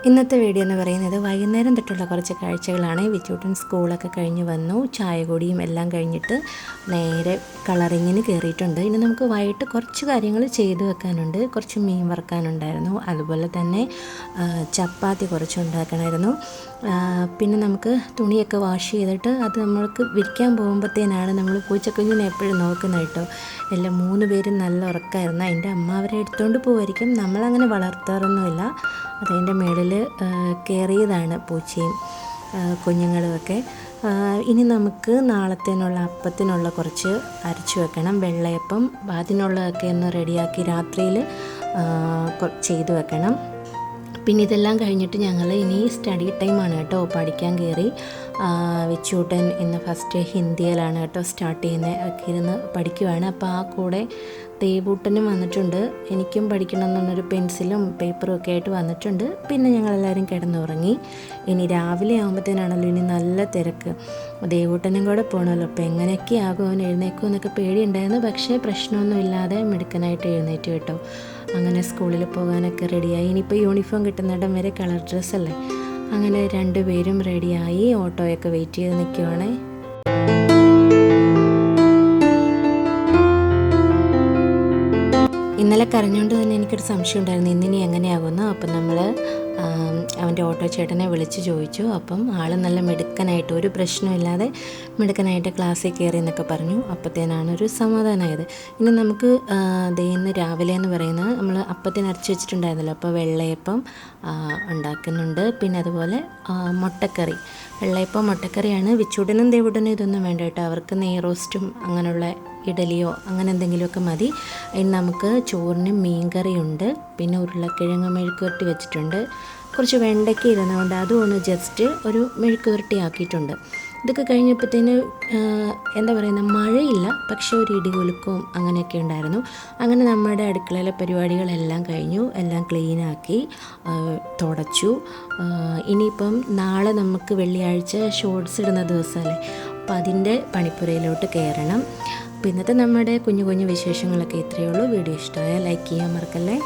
ഇന്നത്തെ വീഡിയോ എന്ന് പറയുന്നത് വൈകുന്നേരം തൊട്ടുള്ള കുറച്ച് കാഴ്ചകളാണ്. വിച്ചൂട്ടൻ സ്കൂളൊക്കെ കഴിഞ്ഞ് വന്നു, ചായ കുടിയും എല്ലാം കഴിഞ്ഞിട്ട് നേരെ കളറിങ്ങിന് കയറിയിട്ടുണ്ട്. ഇനി നമുക്ക് വൈകിട്ട് കുറച്ച് കാര്യങ്ങൾ ചെയ്തു വെക്കാനുണ്ട്. കുറച്ച് മീൻ വറുക്കാനുണ്ടായിരുന്നു, അതുപോലെ തന്നെ ചപ്പാത്തി കുറച്ച് ഉണ്ടാക്കണമായിരുന്നു. പിന്നെ നമുക്ക് തുണിയൊക്കെ വാഷ് ചെയ്തിട്ട് അത് നമ്മൾക്ക് വിരിക്കാൻ പോകുമ്പോഴത്തേനാണ് നമ്മൾ പൂച്ചക്കുഞ്ഞിനെ എപ്പോഴും നോക്കുന്നത് കേട്ടോ. എല്ലാം 3 പേരും നല്ല ഉറക്കമായിരുന്നു. അതിൻ്റെ അമ്മ അവരെ എടുത്തുകൊണ്ട് പോകുമായിരിക്കും, നമ്മളങ്ങനെ വളർത്താറൊന്നുമില്ല. അതതിൻ്റെ മേളിൽ കയറിയതാണ് പൂച്ചയും കുഞ്ഞുങ്ങളുമൊക്കെ. ഇനി നമുക്ക് നാളത്തേനുള്ള അപ്പത്തിനുള്ള കുറച്ച് അരച്ചു വെക്കണം. വെള്ളയപ്പം അതിനുള്ളതൊക്കെ ഒന്ന് റെഡിയാക്കി രാത്രിയിൽ ചെയ്തു വെക്കണം. പിന്നെ ഇതെല്ലാം കഴിഞ്ഞിട്ട് ഞങ്ങൾ ഇനി സ്റ്റഡി ടൈമാണ് കേട്ടോ. പഠിക്കാൻ കയറി. വിച്ചൂട്ടൻ ഇന്ന് ഫസ്റ്റ് ഹിന്ദിയിലാണ് കേട്ടോ സ്റ്റാർട്ട് ചെയ്യുന്നത്. ഒക്കെ ഇരുന്ന് പഠിക്കുവാണ്. അപ്പോൾ ആ കൂടെ ദേവൂട്ടനും വന്നിട്ടുണ്ട്. എനിക്കും പഠിക്കണം എന്നൊരു പെൻസിലും പേപ്പറും ഒക്കെ ആയിട്ട് വന്നിട്ടുണ്ട്. പിന്നെ ഞങ്ങളെല്ലാവരും കിടന്നുറങ്ങി. ഇനി രാവിലെ ആകുമ്പോഴത്തേനാണല്ലോ ഇനി നല്ല തിരക്ക്. ദേവൂട്ടനും കൂടെ പോകണമല്ലോ. അപ്പോൾ എങ്ങനെയൊക്കെ ആകും, അവൻ എഴുന്നേക്കും എന്നൊക്കെ പേടിയുണ്ടായിരുന്നു. പക്ഷേ പ്രശ്നമൊന്നും ഇല്ലാതെ മിടുക്കനായിട്ട് എഴുന്നേറ്റ് കേട്ടോ. അങ്ങനെ സ്കൂളിൽ പോകാനൊക്കെ റെഡിയായി. ഇനിയിപ്പോൾ യൂണിഫോം കിട്ടുന്നിടം വരെ കളർ ഡ്രസ്സല്ലേ. അങ്ങനെ 2 പേരും റെഡിയായി ഓട്ടോയൊക്കെ വെയിറ്റ് ചെയ്ത് നിൽക്കുവാണേ. ഇന്നലെ കരഞ്ഞുകൊണ്ട് തന്നെ എനിക്കൊരു സംശയം ഉണ്ടായിരുന്നു ഇന്നിനി എങ്ങനെയാകുമെന്ന്. അപ്പം നമ്മൾ അവൻ്റെ ഓട്ടോ ചേട്ടനെ വിളിച്ച് ചോദിച്ചു. അപ്പം ആൾ നല്ല മിടുക്കനായിട്ട്, ഒരു പ്രശ്നമില്ലാതെ മിടുക്കനായിട്ട് ക്ലാസ്സിൽ കയറി എന്നൊക്കെ പറഞ്ഞു. അപ്പത്തേനാണ് ഒരു സമാധാനമായത്. ഇനി നമുക്ക് ഇന്ന് രാവിലെ എന്ന് പറയുന്നത് നമ്മൾ അപ്പത്തിന് അരച്ച് വെച്ചിട്ടുണ്ടായിരുന്നല്ലോ. അപ്പോൾ വെള്ളയപ്പം ഉണ്ടാക്കുന്നുണ്ട്. പിന്നെ അതുപോലെ മുട്ടക്കറി, വെള്ളയപ്പം മുട്ടക്കറിയാണ്. വിച്ചൂടനും ദേവുടനും ഇതൊന്നും വേണ്ട കേട്ടോ. അവർക്ക് നെയ്റോസ്റ്റും അങ്ങനെയുള്ള ഇഡലിയോ അങ്ങനെ എന്തെങ്കിലുമൊക്കെ മതി. ഇനി നമുക്ക് ചോറിന് മീൻകറിയുണ്ട്. പിന്നെ ഉരുളക്കിഴങ്ങ് മെഴുക്കുവരട്ടി വെച്ചിട്ടുണ്ട്. കുറച്ച് വെണ്ടയ്ക്ക ഇരുന്നതുകൊണ്ട് അതും ഒന്ന് ജസ്റ്റ് ഒരു മെഴുക്കുവരട്ടി ആക്കിയിട്ടുണ്ട്. ഇതൊക്കെ കഴിഞ്ഞപ്പോഴത്തേന് എന്താ പറയുന്നത്, മഴയില്ല, പക്ഷേ ഒരു ഇടികുലുക്കവും അങ്ങനെയൊക്കെ ഉണ്ടായിരുന്നു. അങ്ങനെ നമ്മുടെ അടുക്കളയിലെ പരിപാടികളെല്ലാം കഴിഞ്ഞു. എല്ലാം ക്ലീനാക്കി തുടച്ചു. ഇനിയിപ്പം നാളെ നമുക്ക് വെള്ളിയാഴ്ച ഷോർട്സ് ഇടുന്ന ദിവസമല്ലേ. അപ്പം അതിൻ്റെ പണിപ്പുരയിലോട്ട് കയറണം. അപ്പോൾ ഇന്നത്തെ നമ്മുടെ കുഞ്ഞു കുഞ്ഞു വിശേഷങ്ങളൊക്കെ ഇത്രയേ ഉള്ളൂ. വീഡിയോ ഇഷ്ടമായാൽ ലൈക്ക് ചെയ്യാൻ മറക്കല്ലേ.